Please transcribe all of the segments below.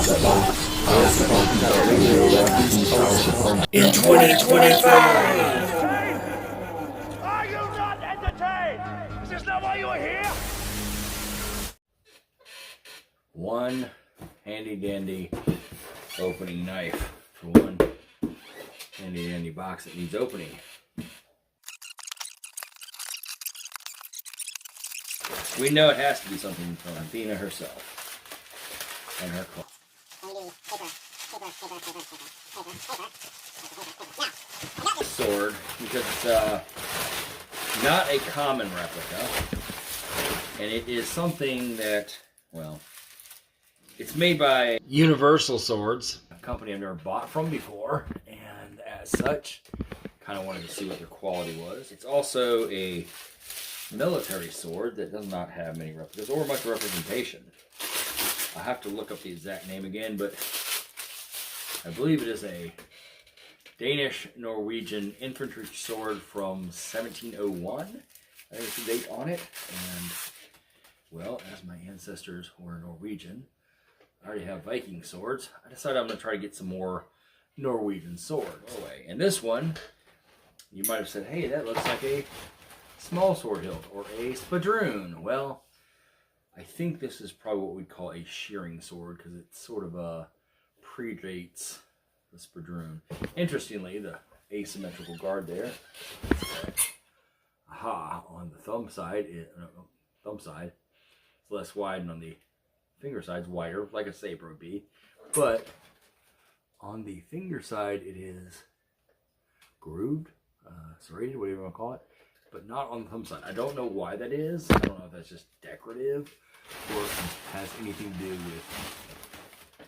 In 2025. Are you not entertained? Is this not why you are here? One handy dandy opening knife for one handy dandy box that needs opening. We know it has to be something from Athena herself and her claw. Sword, because it's not a common replica, and it is something that, well, it's made by Universal Swords, a company I've never bought from before, and as such, kind of wanted to see what their quality was. It's also a military sword that does not have many replicas or much representation. I'll have to look up the exact name again, but I believe it is a Danish-Norwegian infantry sword from 1701. I think it's the date on it, and, well, as my ancestors were Norwegian, I already have Viking swords. I decided I'm going to try to get some more Norwegian swords. And this one, you might have said, hey, that looks like a small sword hilt or a spadroon. Well, I think this is probably what we'd call a shearing sword because it sort of predates the spadroon. Interestingly, the asymmetrical guard there, on the thumb side, it's less wide, and on the finger side's wider, like a saber would be. But on the finger side, it is grooved, serrated, whatever you want to call it, but not on the thumb side. I don't know why that is. I don't know if that's just decorative or if it has anything to do with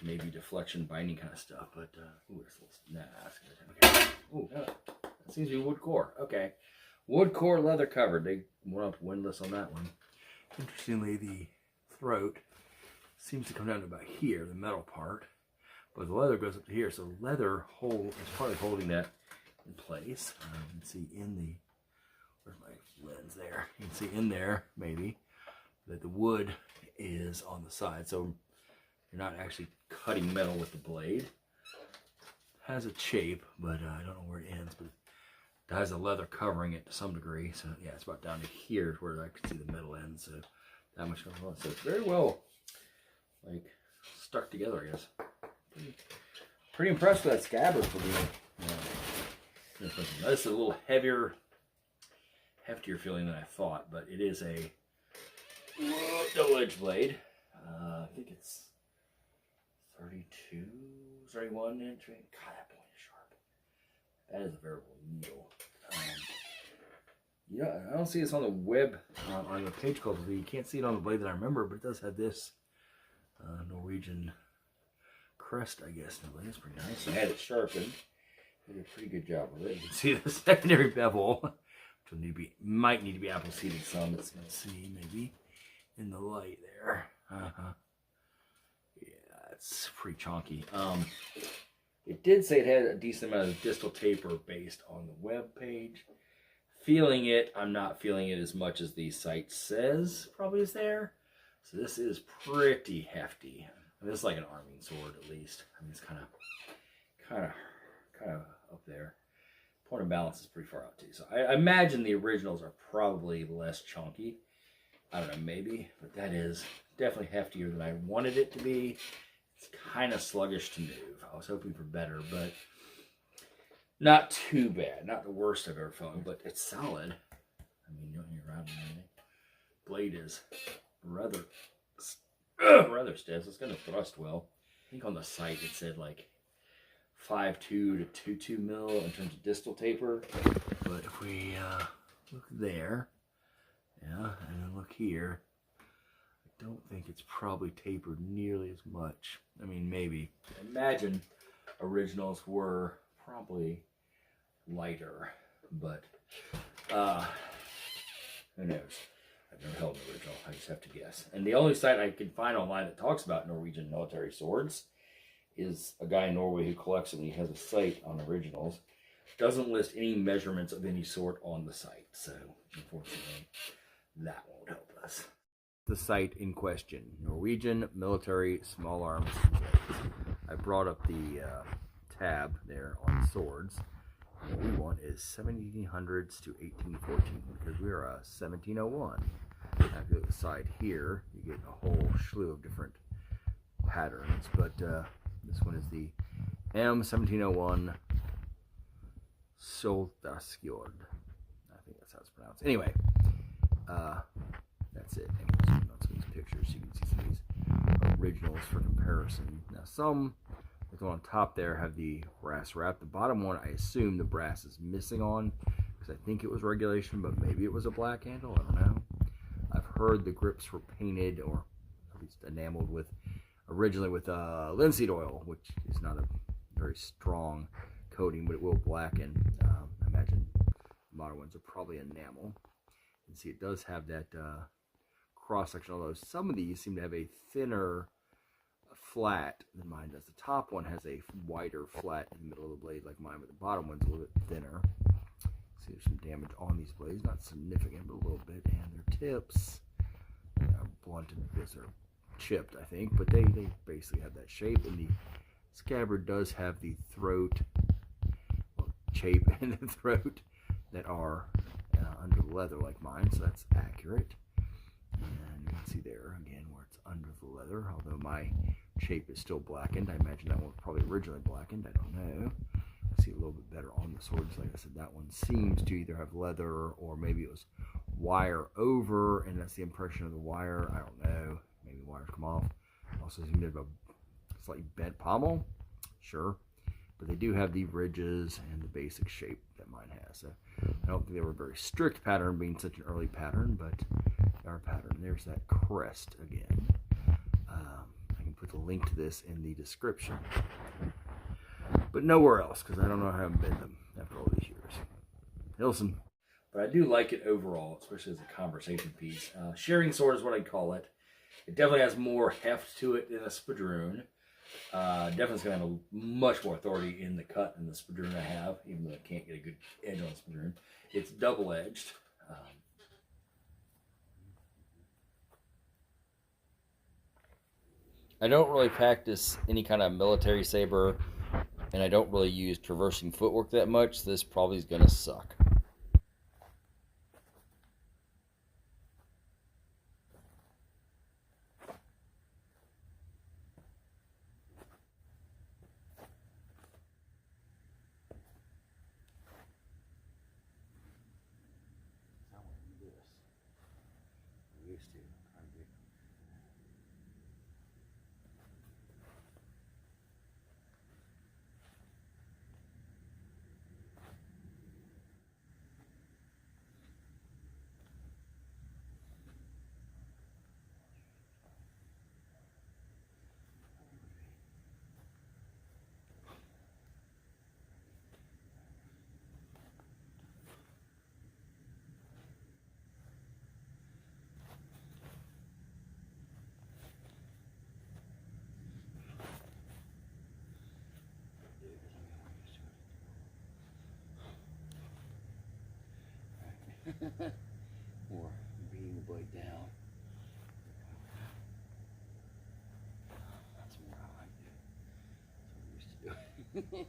maybe deflection, binding kind of stuff. But, ooh, this little, okay. Ooh, that seems to be wood core. Okay. Wood core leather covered. They went up windlass on that one. Interestingly, the throat seems to come down to about here, the metal part, but the leather goes up to here, so leather is probably holding that in place. You can see in the, where's my lens there? You can see in there, maybe, that the wood is on the side, so you're not actually cutting metal with the blade. It has a shape, but I don't know where it ends, but it has a leather covering it to some degree, so yeah, it's about down to here where I can see the metal ends, so that much going on. So it's very well, like, stuck together, I guess. Pretty impressed with that scabbard for being, this is a little heftier feeling than I thought, but it is a double-edged blade. I think it's 32, 31 inch. God, that point is sharp. That is a veritable needle. Yeah, I don't see this on the web, on the page called, you can't see it on the blade that I remember, but it does have this Norwegian crest, I guess. That's pretty nice. I had it sharpened. Did a pretty good job with it. You can see the secondary bevel, which will might need to be apple seated some. Let's see, maybe in the light there. Yeah, it's pretty chunky. It did say it had a decent amount of distal taper based on the web page. Feeling it, I'm not feeling it as much as the site says probably is there. So this is pretty hefty. I mean, it's like an arming sword at least. I mean, it's kind of up there. Point of balance is pretty far out too. So I imagine the originals are probably less chunky. I don't know, maybe, but that is definitely heftier than I wanted it to be. It's kind of sluggish to move. I was hoping for better, but not too bad. Not the worst I've ever felt, but it's solid. I mean, you don't hear around anything. Blade is rather stiff. So it's going to thrust well. I think on the site it said like 5.2 to 2.2 mil in terms of distal taper. But if we look there, yeah, and then look here, I don't think it's probably tapered nearly as much. I mean, maybe. I imagine originals were probably lighter, but who knows? I've never held an original. I just have to guess. And the only site I can find online that talks about Norwegian military swords is a guy in Norway who collects them. He has a site on originals. Doesn't list any measurements of any sort on the site. So, unfortunately, that won't help us. the sight in question. Norwegian Military Small Arms. I brought up the tab there on swords. What we want is 1700s to 1814 because we are a 1701. Now, if you look at the side here, you get a whole slew of different patterns, but this one is the M1701 Soldier Sword. I think that's how it's pronounced. Anyway, that's it. And we'll zoom on some of these pictures so you can see some of these originals for comparison. Now, some, like the one on top there, have the brass wrap. The bottom one, I assume the brass is missing on because I think it was regulation, but maybe it was a black handle. I don't know. I've heard the grips were painted or at least enameled with originally with linseed oil, which is not a very strong coating, but it will blacken. I imagine the modern ones are probably enamel. You can see it does have that cross section, although some of these seem to have a thinner flat than mine does. The top one has a wider flat in the middle of the blade like mine, but the bottom one's a little bit thinner. See, there's some damage on these blades, not significant, but a little bit, and their tips are blunted because they're chipped, I think, but they basically have that shape, and the scabbard does have the throat, well, shape and the throat that are under the leather like mine, so that's accurate. And you can see there again where it's under the leather, although my shape is still blackened. I imagine that one was probably originally blackened, I don't know. See a little bit better on the swords. Like I said, that one seems to either have leather or maybe it was wire over, and that's the impression of the wire. I don't know. Maybe wires come off. Also seem to have a slightly bent pommel. Sure. But they do have the ridges and the basic shape that mine has. So I don't think they were a very strict pattern, being such an early pattern, but our pattern. There's that crest again. I can put the link to this in the description. But nowhere else, because I don't know how I haven't been them after all these years. Hilson. But I do like it overall, especially as a conversation piece. Shearing sword is what I call it. It definitely has more heft to it than a spadroon. Definitely going to have a much more authority in the cut than the spadroon I have, even though I can't get a good edge on the spadroon. It's double-edged. I don't really practice any kind of military saber, and I don't really use traversing footwork that much, so this probably is going to suck. Or beating the blade down. That's more I like it. That's what we used to do.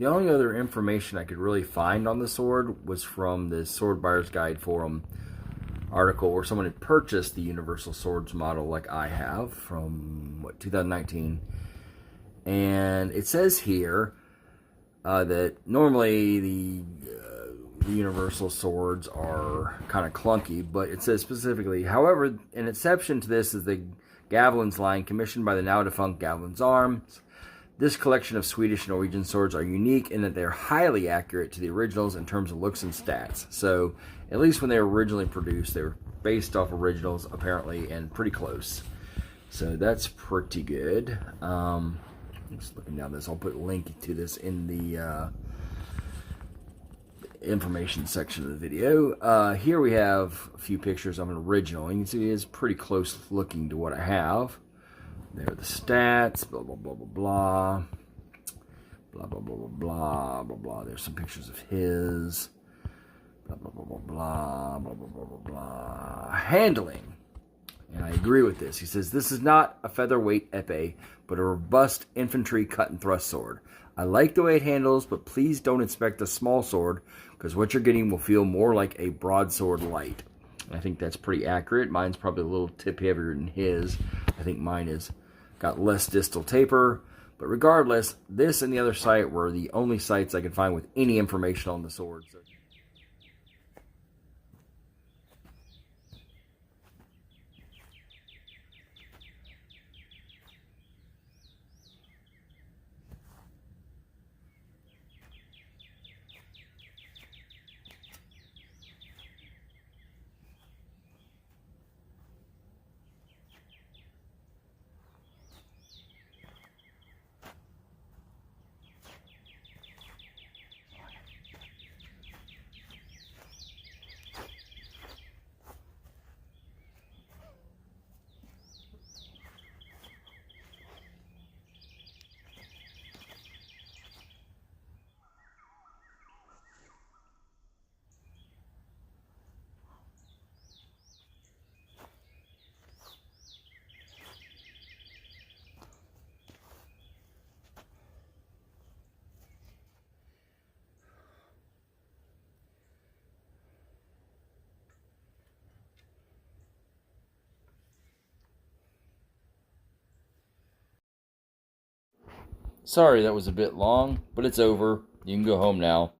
The only other information I could really find on the sword was from the Sword Buyer's Guide Forum article where someone had purchased the Universal Swords model like I have from, 2019. And it says here that normally the Universal Swords are kind of clunky, but it says specifically, however, an exception to this is the Gavilan's line commissioned by the now defunct Gavilan's Arms. This collection of Swedish and Norwegian swords are unique in that they're highly accurate to the originals in terms of looks and stats. So, at least when they were originally produced, they were based off originals, apparently, and pretty close. So, that's pretty good. Just looking down this, I'll put a link to this in the information section of the video. Here we have a few pictures of an original. You can see it is pretty close looking to what I have. There are the stats, blah, blah, blah, blah, blah. Blah, blah, blah, blah, blah, blah, blah. There's some pictures of his. Blah, blah, blah, blah, blah, blah, blah, blah, blah, blah. Handling. And I agree with this. He says, this is not a featherweight epee, but a robust infantry cut and thrust sword. I like the way it handles, but please don't expect a small sword, because what you're getting will feel more like a broadsword light. I think that's pretty accurate. Mine's probably a little tip heavier than his. I think mine is got less distal taper. But regardless, this and the other site were the only sites I could find with any information on the sword. So sorry that was a bit long, but it's over. You can go home now.